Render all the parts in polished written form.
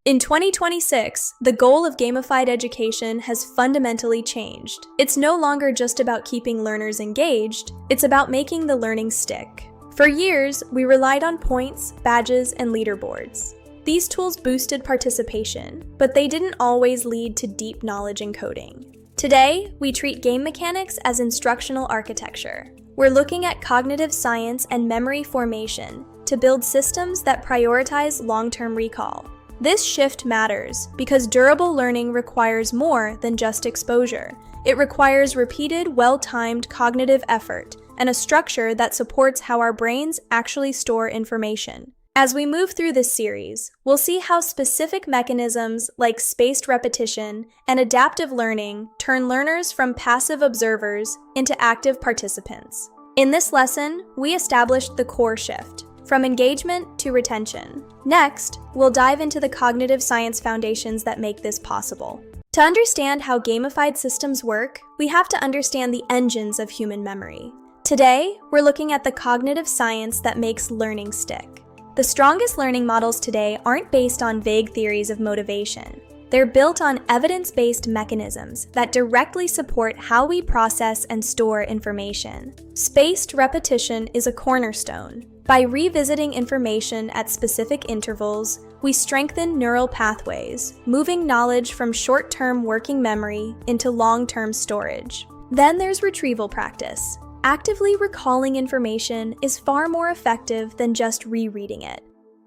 In 2026, the goal of gamified education has fundamentally changed. It's no longer just about keeping learners engaged, it's about making the learning stick. For years, we relied on points, badges, and leaderboards. These tools boosted participation, but they didn't always lead to deep knowledge in coding. Today, we treat game mechanics as instructional architecture. We're looking at cognitive science and memory formation to build systems that prioritize long-term recall. This shift matters because durable learning requires more than just exposure. It requires repeated, well-timed cognitive effort and a structure that supports how our brains actually store information. As we move through this series, we'll see how specific mechanisms like spaced repetition and adaptive learning turn learners from passive observers into active participants. In this lesson, we established the core shift, from engagement to retention. Next, we'll dive into the cognitive science foundations that make this possible. To understand how gamified systems work, we have to understand the engines of human memory. Today, we're looking at the cognitive science that makes learning stick. The strongest learning models today aren't based on vague theories of motivation. They're built on evidence-based mechanisms that directly support how we process and store information. Spaced repetition is a cornerstone. By revisiting information at specific intervals, we strengthen neural pathways, moving knowledge from short-term working memory into long-term storage. Then there's retrieval practice. Actively recalling information is far more effective than just rereading it.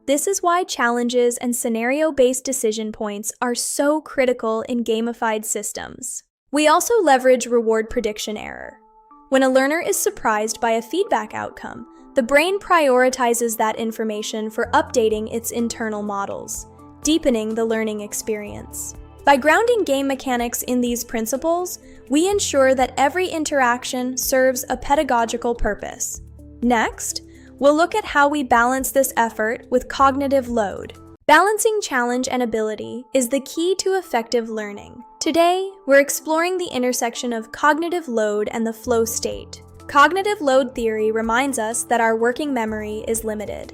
This is why challenges and scenario-based decision points are so critical in gamified systems. We also leverage reward prediction error. When a learner is surprised by a feedback outcome, the brain prioritizes that information for updating its internal models, deepening the learning experience. By grounding game mechanics in these principles, we ensure that every interaction serves a pedagogical purpose. Next, we'll look at how we balance this effort with cognitive load. Balancing challenge and ability is the key to effective learning. Today, we're exploring the intersection of cognitive load and the flow state. Cognitive load theory reminds us that our working memory is limited.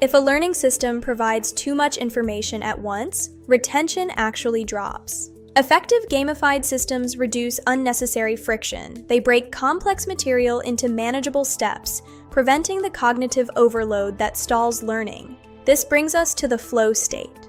If a learning system provides too much information at once, retention actually drops. Effective gamified systems reduce unnecessary friction. They break complex material into manageable steps, preventing the cognitive overload that stalls learning. This brings us to the flow state.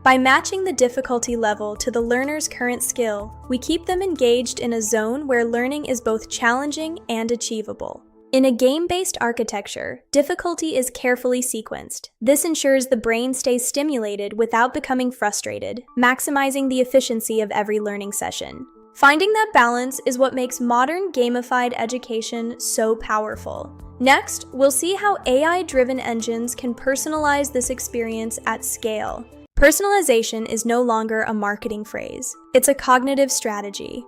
By matching the difficulty level to the learner's current skill, we keep them engaged in a zone where learning is both challenging and achievable. In a game-based architecture, difficulty is carefully sequenced. This ensures the brain stays stimulated without becoming frustrated, maximizing the efficiency of every learning session. Finding that balance is what makes modern gamified education so powerful. Next, we'll see how AI-driven engines can personalize this experience at scale. Personalization is no longer a marketing phrase, it's a cognitive strategy.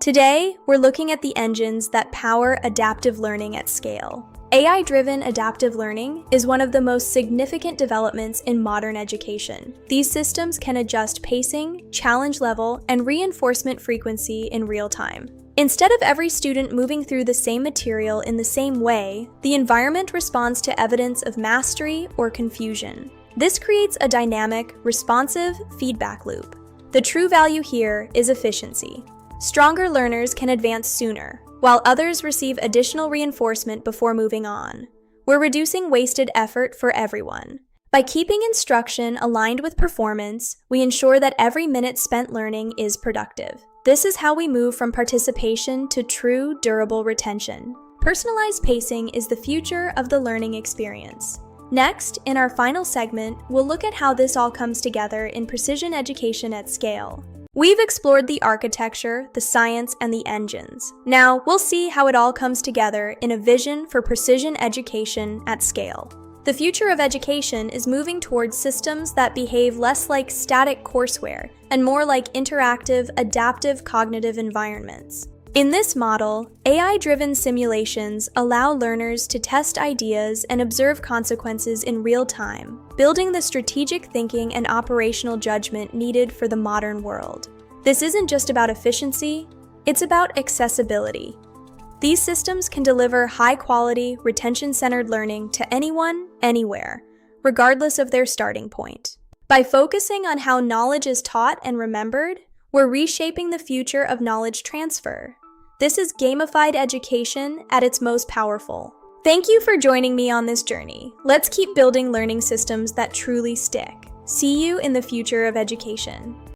Today, we're looking at the engines that power adaptive learning at scale. AI-driven adaptive learning is one of the most significant developments in modern education. These systems can adjust pacing, challenge level, and reinforcement frequency in real time. Instead of every student moving through the same material in the same way, the environment responds to evidence of mastery or confusion. This creates a dynamic, responsive feedback loop. The true value here is efficiency. Stronger learners can advance sooner, while others receive additional reinforcement before moving on. We're reducing wasted effort for everyone. By keeping instruction aligned with performance, we ensure that every minute spent learning is productive. This is how we move from participation to true, durable retention. Personalized pacing is the future of the learning experience. Next, in our final segment, we'll look at how this all comes together in precision education at scale. We've explored the architecture, the science, and the engines. Now, we'll see how it all comes together in a vision for precision education at scale. The future of education is moving towards systems that behave less like static courseware and more like interactive, adaptive cognitive environments. In this model, AI-driven simulations allow learners to test ideas and observe consequences in real time, building the strategic thinking and operational judgment needed for the modern world. This isn't just about efficiency, it's about accessibility. These systems can deliver high-quality, retention-centered learning to anyone, anywhere, regardless of their starting point. By focusing on how knowledge is taught and remembered, we're reshaping the future of knowledge transfer. This is gamified education at its most powerful. Thank you for joining me on this journey. Let's keep building learning systems that truly stick. See you in the future of education.